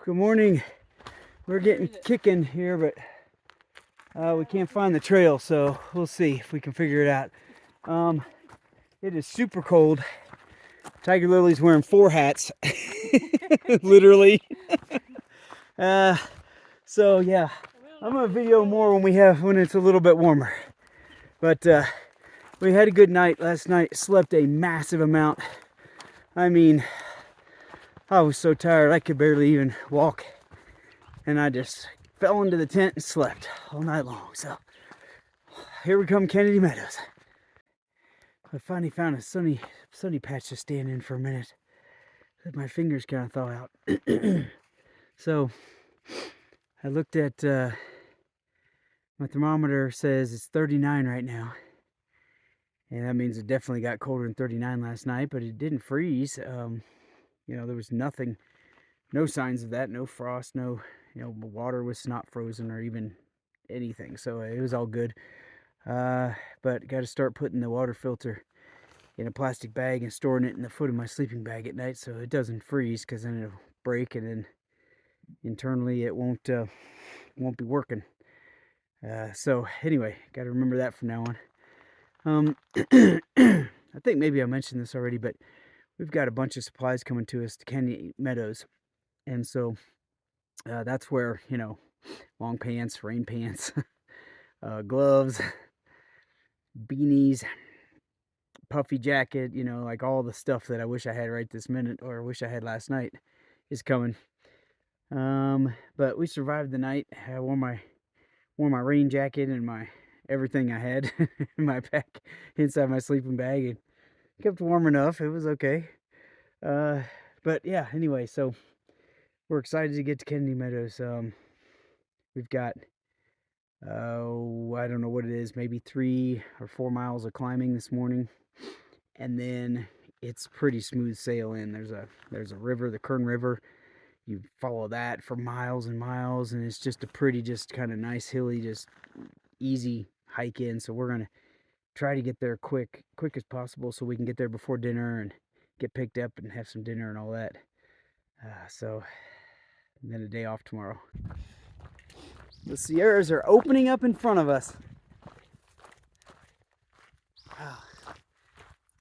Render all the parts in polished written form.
Good morning. We're getting kicking here, but we can't find the trail, so we'll see if we can figure it out. It is super cold. Tiger Lily's wearing 4 hats, literally. So yeah, I'm gonna video more when it's a little bit warmer. But we had a good night last night. Slept a massive amount. I mean, I was so tired I could barely even walk, and I just fell into the tent and slept all night long. So here we come, Kennedy Meadows. I finally found a sunny patch to stand in for a minute. Let my fingers kind of thaw out. So I looked at my thermometer, says it's 39 right now, and that means it definitely got colder than 39 last night, but it didn't freeze. You know, there was nothing, no signs of that, no frost, no, water was not frozen or even anything, so it was all good. But got to start putting the water filter in a plastic bag and storing it in the foot of my sleeping bag at night so it doesn't freeze, because then it'll break and then internally it won't be working. So anyway, got to remember that from now on. I think maybe I mentioned this already, but we've got a bunch of supplies coming to us to Kennedy Meadows, and so that's where, long pants, rain pants, gloves, beanies, puffy jacket, like all the stuff that I wish I had right this minute, or wish I had last night, is coming. But we survived the night. I wore my rain jacket and my everything I had in my pack inside my sleeping bag, and kept warm enough. It was okay. But yeah, anyway, so we're excited to get to Kennedy Meadows. We've got I don't know what it is, maybe 3 or 4 miles of climbing this morning, and then it's pretty smooth sail in. There's a river, the Kern River. You follow that for miles and miles, and it's just a pretty, just kind of nice, hilly, just easy hike in. So we're gonna try to get there quick as possible, so we can get there before dinner and get picked up and have some dinner and all that. So then a day off tomorrow. The Sierras are opening up in front of us.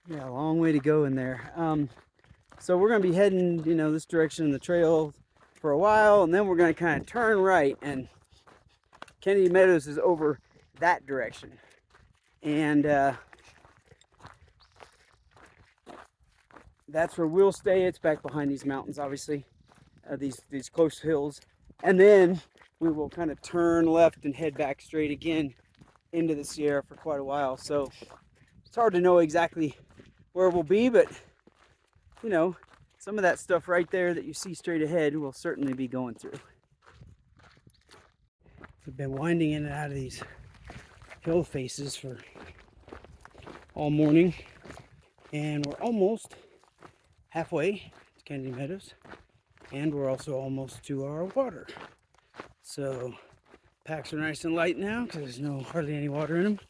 Yeah, a long way to go in there. So we're going to be heading, this direction in the trail for a while, and then we're going to kind of turn right, and Kennedy Meadows is over that direction. And that's where we'll stay. It's back behind these mountains, obviously, these close hills. And then we will kind of turn left and head back straight again into the Sierra for quite a while. So it's hard to know exactly where we'll be, but some of that stuff right there that you see straight ahead we'll certainly be going through. We've been winding in and out of these hill faces for all morning, and we're almost halfway to Kennedy Meadows, and we're also almost to our water. So packs are nice and light now because there's hardly any water in them,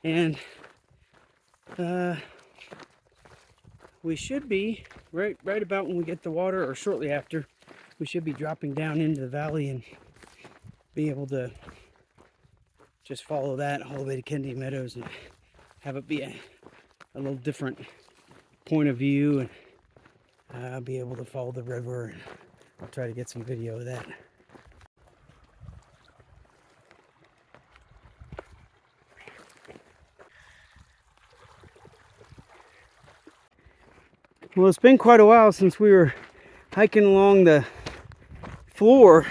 and we should be right about when we get the water, or shortly after, we should be dropping down into the valley and be able to just follow that all the way to Kennedy Meadows and have it be a little different point of view, and I'll be able to follow the river, and I'll try to get some video of that. Well, it's been quite a while since we were hiking along the floor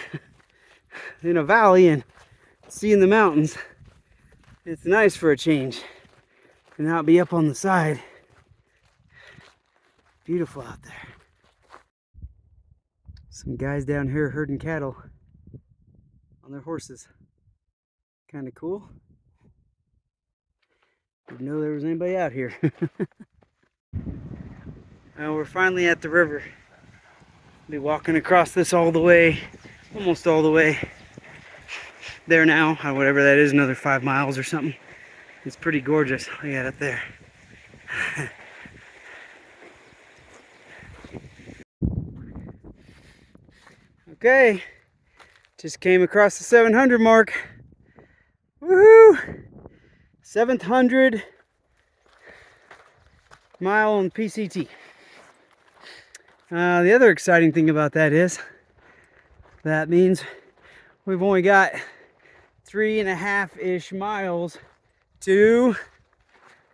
in a valley and seeing the mountains. It's nice for a change and not be up on the side. Beautiful out there. Some guys down here herding cattle on their horses. Kind of cool. Didn't know there was anybody out here. Now we're finally at the river. Be walking across this all the way, almost all the way there now, whatever that is, another 5 miles or something. It's pretty gorgeous. Look at it there. Okay, just came across the 700 mark. Woohoo! 700 mile on PCT. The other exciting thing about that is that means we've only got 3.5-ish miles to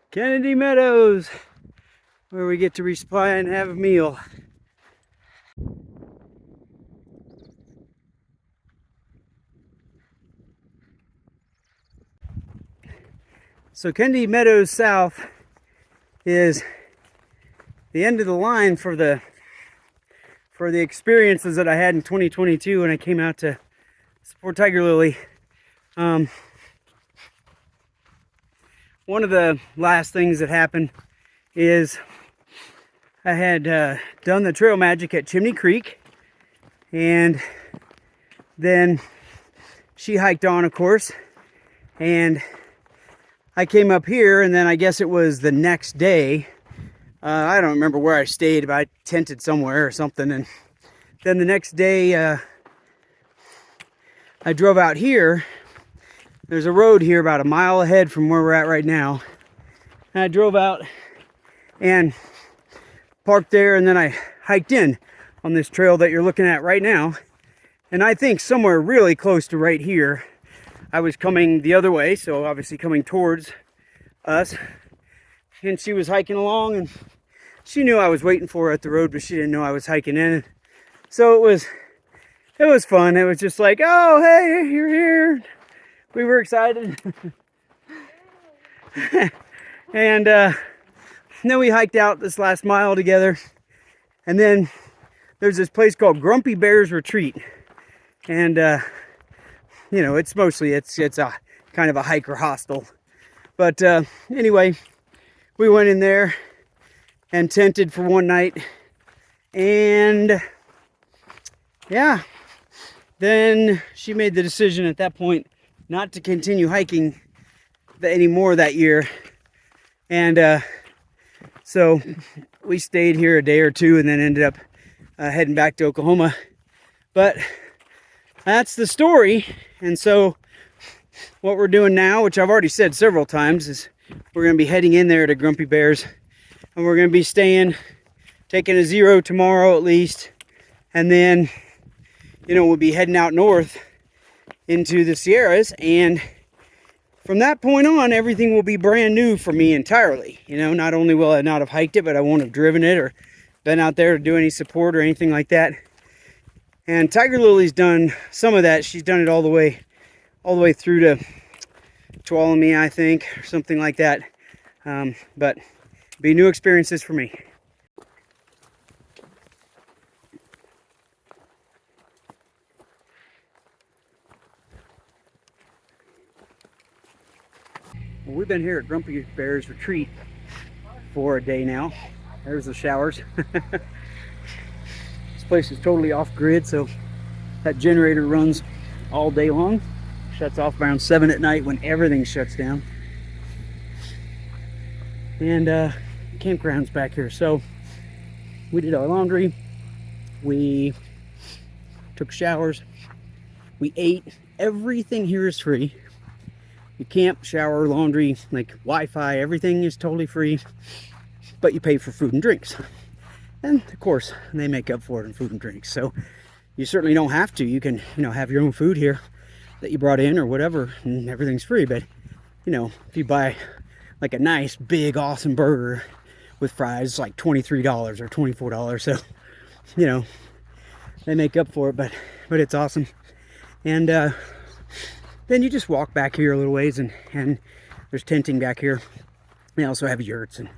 Kennedy Meadows, where we get to resupply and have a meal. So Kennedy Meadows South is the end of the line for the experiences that I had in 2022 when I came out to support Tiger Lily. One of the last things that happened is I had done the trail magic at Chimney Creek, and then she hiked on, of course, and I came up here, and then I guess it was the next day. I don't remember where I stayed, but I tented somewhere or something. And then the next day, I drove out here. There's a road here about a mile ahead from where we're at right now. And I drove out and parked there, and then I hiked in on this trail that you're looking at right now. And I think somewhere really close to right here, I was coming the other way, so obviously coming towards us. And she was hiking along, and she knew I was waiting for her at the road, but she didn't know I was hiking in. So it was fun. It was just like, oh, hey, you're here. We were excited. And then we hiked out this last mile together. And then there's this place called Grumpy Bear's Retreat. And you know, it's a kind of a hiker hostel. But anyway, we went in there and tented for one night. And yeah, then she made the decision at that point not to continue hiking anymore that year. And so we stayed here a day or two and then ended up heading back to Oklahoma. But that's the story. And so what we're doing now, which I've already said several times, is we're going to be heading in there to Grumpy Bear's, and we're going to be taking a 0 tomorrow at least. And then, you know, we'll be heading out north into the Sierras, and from that point on, everything will be brand new for me entirely. You know, not only will I not have hiked it, but I won't have driven it or been out there to do any support or anything like that. And Tiger Lily's done some of that. She's done it all the way through to Tuolumne, I think, or something like that. But be new experiences for me. Well, we've been here at Grumpy Bear's Retreat for a day now. There's the showers. This place is totally off grid, so that generator runs all day long. Shuts off around 7 at night when everything shuts down. And campground's back here. So we did our laundry. We took showers. We ate. Everything here is free. You camp, shower, laundry, like Wi-Fi, everything is totally free. But you pay for food and drinks. And of course, they make up for it in food and drinks. So you certainly don't have to. You can, you know, have your own food here that you brought in or whatever, and everything's free. But, you know, if you buy like a nice, big, awesome burger with fries, it's like $23 or $24. So, you know, they make up for it, but it's awesome. And then you just walk back here a little ways, and there's tenting back here. They also have yurts and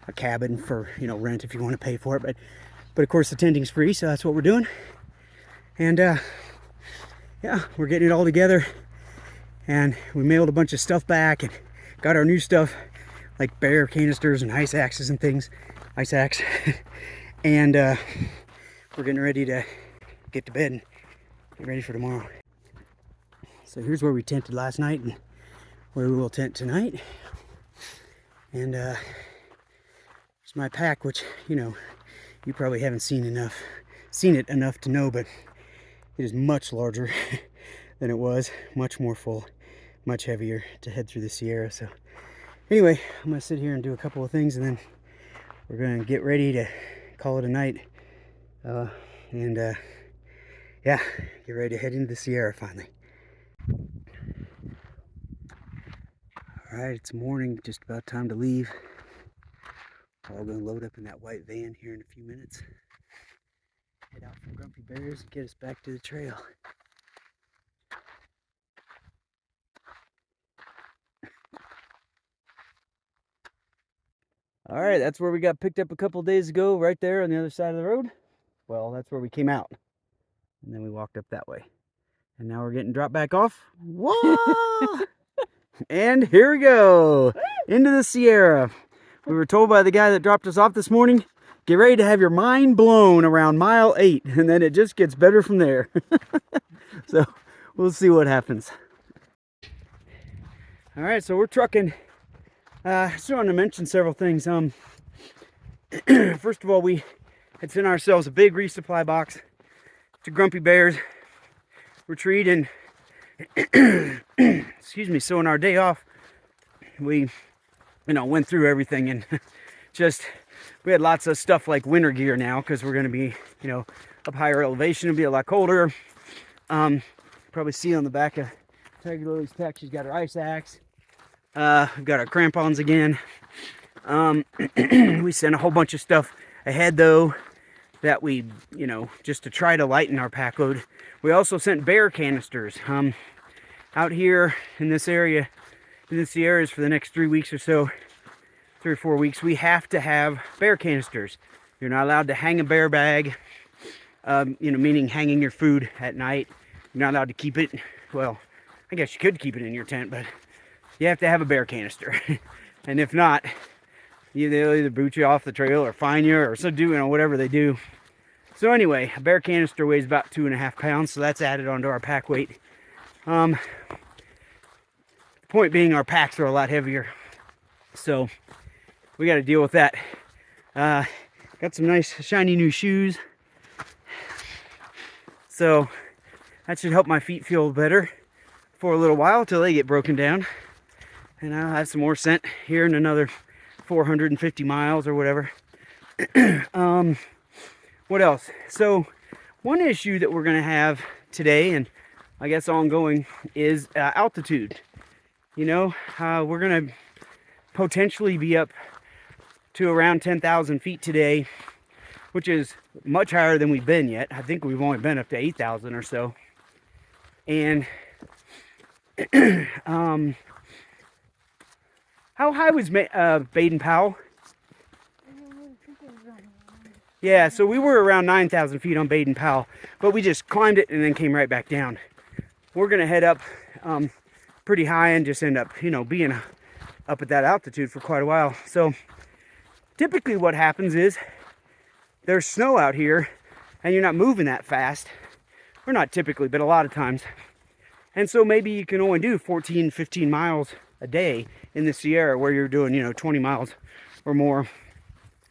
a cabin for, you know, rent if you want to pay for it. But of course the tenting's free, so that's what we're doing. And yeah, we're getting it all together. And we mailed a bunch of stuff back and got our new stuff, like bear canisters and ice axes and things. Ice axe. And we're getting ready to get to bed and get ready for tomorrow. So here's where we tented last night and where we will tent tonight. And here's my pack, which, you know, you probably haven't seen it enough to know, but It is much larger than it was, much more full, much heavier to head through the Sierra. So anyway, I'm gonna sit here and do a couple of things, and then we're gonna get ready to call it a night. Yeah, get ready to head into the Sierra finally. All right, it's morning, just about time to leave. We're all gonna load up in that white van here in a few minutes. Head out from Grumpy Bears and get us back to the trail. All right, that's where we got picked up a couple days ago, right there on the other side of the road. Well, that's where we came out. And then we walked up that way. And now we're getting dropped back off. Whoa! And here we go, into the Sierra. We were told by the guy that dropped us off this morning, get ready to have your mind blown around mile 8, and then it just gets better from there. So we'll see what happens. All right, so we're trucking. I just wanted to mention several things. First of all, we had sent ourselves a big resupply box to Grumpy Bears retreat, and excuse me. So on our day off, we, went through everything, and we had lots of stuff like winter gear now because we're going to be, up higher elevation. It'll be a lot colder. Probably see on the back of Tiger Lily's pack, she's got her ice axe. We've got our crampons again. We sent a whole bunch of stuff ahead though that we, just to try to lighten our pack load. We also sent bear canisters. Out here in this area, in the Sierras for the next 3 weeks or so, 3 or 4 weeks, we have to have bear canisters. You're not allowed to hang a bear bag, meaning hanging your food at night. You're not allowed to keep it, well, I guess you could keep it in your tent, but you have to have a bear canister. And if not, they'll either boot you off the trail or fine you or so do, whatever they do. So anyway, a bear canister weighs about 2.5 pounds, so that's added onto our pack weight. The point being, our packs are a lot heavier, so we got to deal with that. Got some nice shiny new shoes, so that should help my feet feel better for a little while till they get broken down. And I'll have some more scent here in another 450 miles or whatever. What else? So one issue that we're going to have today, and I guess ongoing, is altitude. We're going to potentially be up to around 10,000 feet today, which is much higher than we've been yet. I think we've only been up to 8,000 or so. And how high was Baden-Powell? Yeah, so we were around 9,000 feet on Baden-Powell, but we just climbed it and then came right back down. We're going to head up pretty high and just end up, being up at that altitude for quite a while. So typically what happens is there's snow out here and you're not moving that fast. Or not typically, but a lot of times. And so maybe you can only do 14, 15 miles a day in the Sierra, where you're doing, 20 miles or more,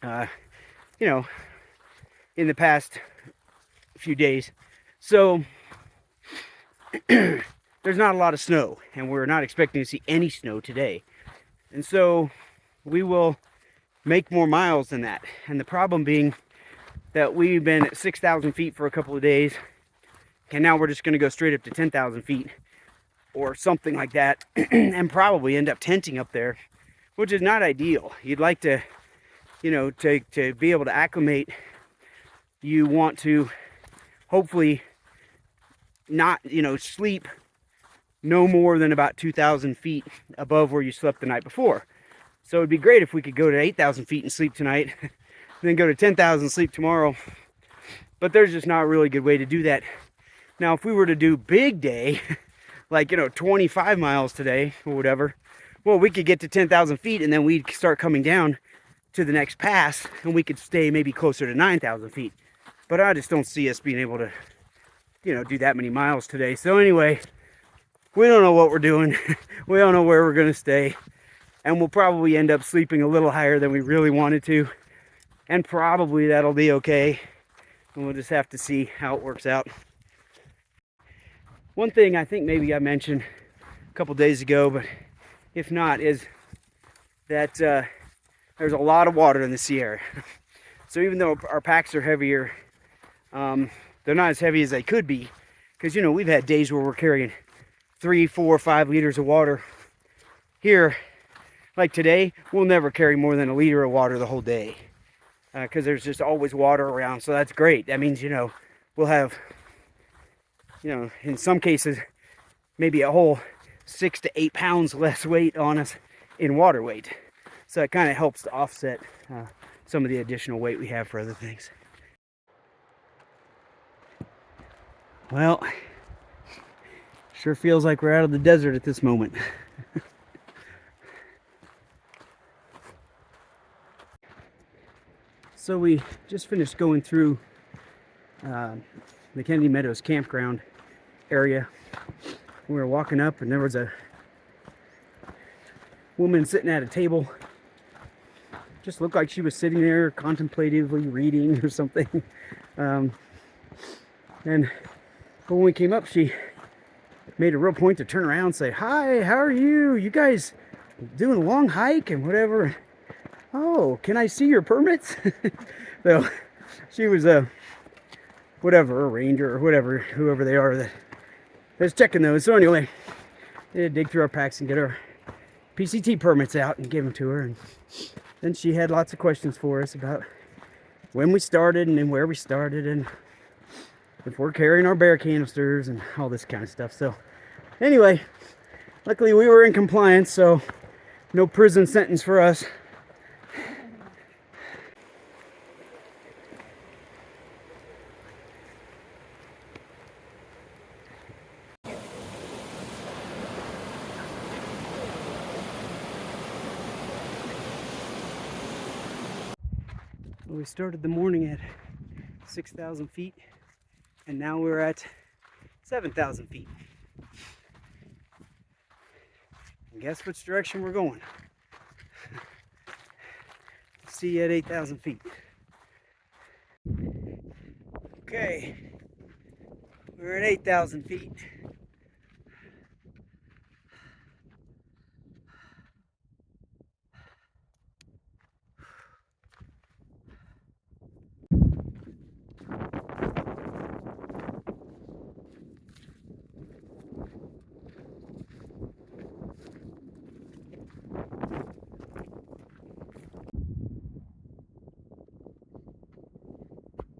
in the past few days. So there's not a lot of snow, and we're not expecting to see any snow today. And so we will make more miles than that. And the problem being that we've been at 6,000 feet for a couple of days, and now we're just going to go straight up to 10,000 feet or something like that, and probably end up tenting up there, which is not ideal. You'd like to, to be able to acclimate. You want to hopefully not, sleep no more than about 2,000 feet above where you slept the night before. So it'd be great if we could go to 8,000 feet and sleep tonight, then go to 10,000 and sleep tomorrow. But there's just not a really good way to do that. Now, if we were to do big day, like, 25 miles today or whatever, well, we could get to 10,000 feet and then we'd start coming down to the next pass and we could stay maybe closer to 9,000 feet. But I just don't see us being able to, do that many miles today. So anyway, we don't know what we're doing. We don't know where we're going to stay. And we'll probably end up sleeping a little higher than we really wanted to. And probably that'll be okay. And we'll just have to see how it works out. One thing I think maybe I mentioned a couple days ago, but if not, is that there's a lot of water in the Sierra. So even though our packs are heavier, they're not as heavy as they could be, because you know we've had days where we're carrying 3, 4, 5 liters of water. Here, like today, we'll never carry more than a liter of water the whole day, because there's just always water around. So that's great. That means, you know, we'll have, you know, in some cases, maybe a whole 6 to 8 pounds less weight on us in water weight. So it kind of helps to offset some of the additional weight we have for other things. Well, sure feels like we're out of the desert at this moment. So we just finished going through the Kennedy Meadows campground area. We were walking up and there was a woman sitting at a table. Just looked like she was sitting there contemplatively reading or something. But when we came up, she made a real point to turn around and say, "Hi, how are you? You guys doing a long hike and whatever? Oh, can I see your permits?" So she was a ranger or whatever, whoever they are that's checking those. So anyway, they had to dig through our packs and get our PCT permits out and give them to her. And then she had lots of questions for us about when we started and then where we started and if we're carrying our bear canisters and all this kind of stuff. So anyway, luckily we were in compliance, so no prison sentence for us. We started the morning at 6,000 feet and now we're at 7,000 feet. And guess which direction we're going? See you at 8,000 feet. Okay, we're at 8,000 feet.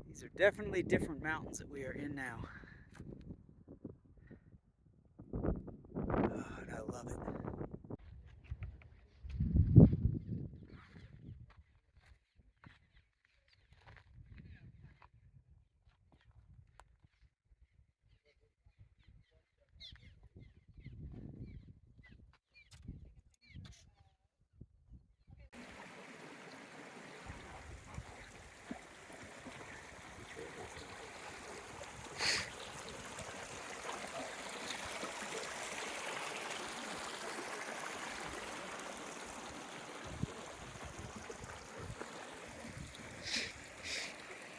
These are definitely different mountains that we are in now. Oh, and I love it.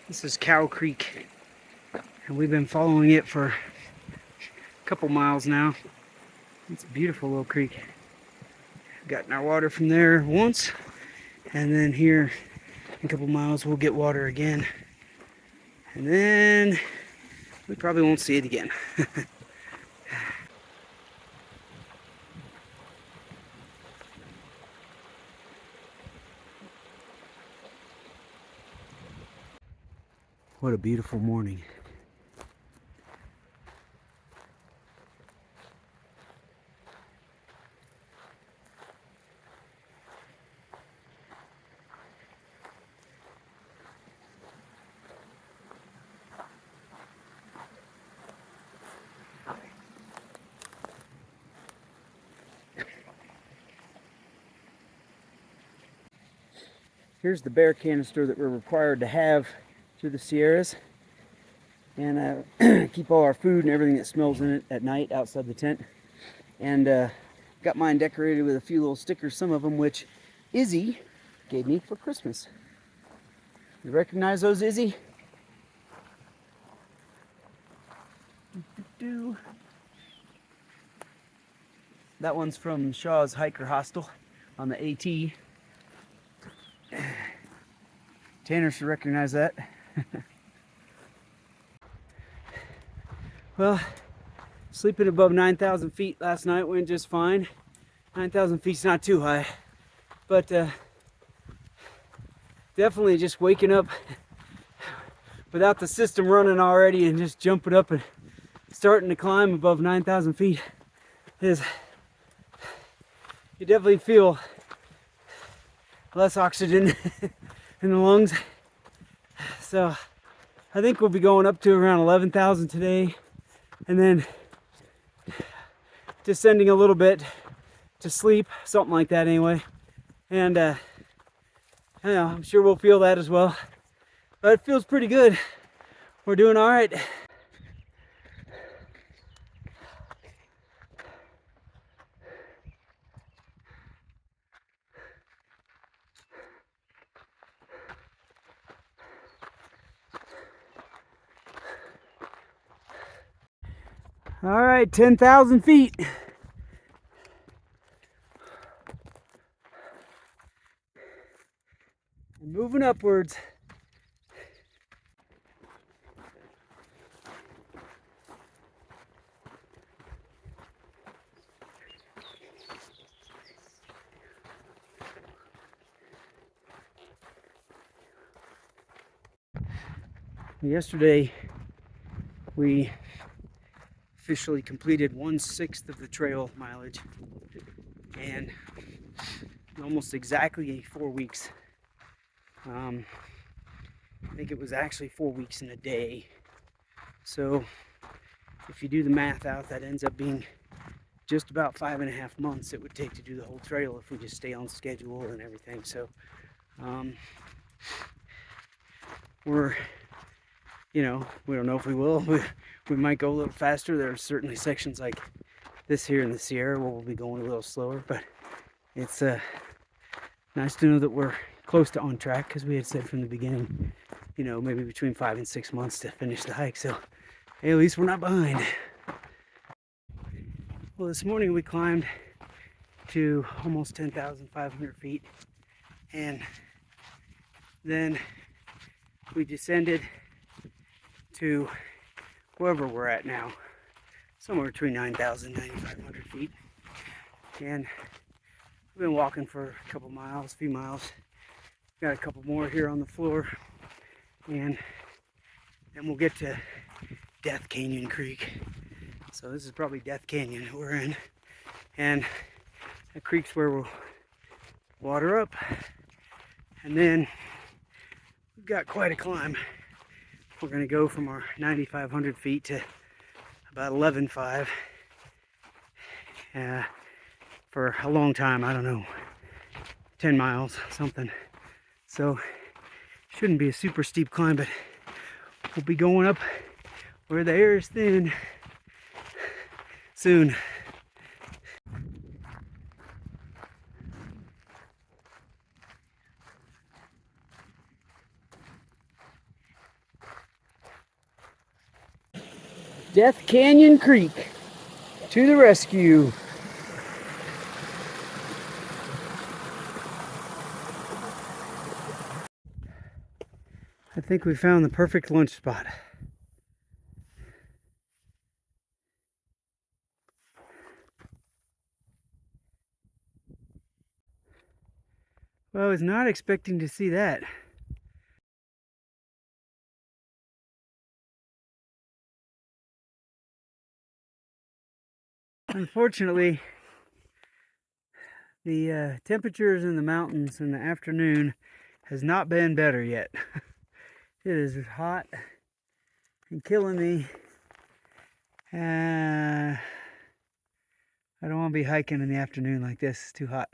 This is Cow Creek, and we've been following it for a couple miles now. It's a beautiful little creek. Gotten our water from there once, and then here in a couple miles we'll get water again, and then we probably won't see it again. What a beautiful morning. Here's the bear canister that we're required to have through the Sierras, and keep all our food and everything that smells in it at night outside the tent. And got mine decorated with a few little stickers, some of them which Izzy gave me for Christmas. You recognize those, Izzy? That one's from Shaw's Hiker Hostel on the AT. Tanner should recognize that. Well, sleeping above 9,000 feet last night went just fine. 9,000 feet's not too high, but definitely just waking up without the system running already and just jumping up and starting to climb above 9,000 feet is, you definitely feel less oxygen in the lungs. So I think we'll be going up to around 11,000 today, and then descending a little bit to sleep, something like that anyway. And I don't know, I'm sure we'll feel that as well, but it feels pretty good. We're doing all right. All right, 10,000 feet. Moving upwards. Yesterday, we officially completed 1/6 of the trail mileage, and almost exactly 4 weeks. I think it was actually 4 weeks in a day. So if you do the math out, that ends up being just about 5.5 months it would take to do the whole trail if we just stay on schedule and everything. So we're, we don't know if we will. We might go a little faster. There are certainly sections like this here in the Sierra where we'll be going a little slower, but it's nice to know that we're close to on track, because we had said from the beginning, maybe between 5 and 6 months to finish the hike. So hey, at least we're not behind. Well, this morning we climbed to almost 10,500 feet, and then we descended to wherever we're at now, somewhere between 9,000 and 9,500 feet. And we've been walking for a couple miles, few miles. Got a couple more here on the floor, and then we'll get to Death Canyon Creek. So this is probably Death Canyon that we're in, and that creek's where we'll water up, and then we've got quite a climb. We're going to go from our 9,500 feet to about 11,500 for a long time. I don't know, 10 miles, something. So shouldn't be a super steep climb, but we'll be going up where the air is thin soon. Death Canyon Creek to the rescue. I think we found the perfect lunch spot. Well, I was not expecting to see that. Unfortunately, the temperatures in the mountains in the afternoon has not been better yet. It is hot and killing me. I don't want to be hiking in the afternoon like this. It's too hot.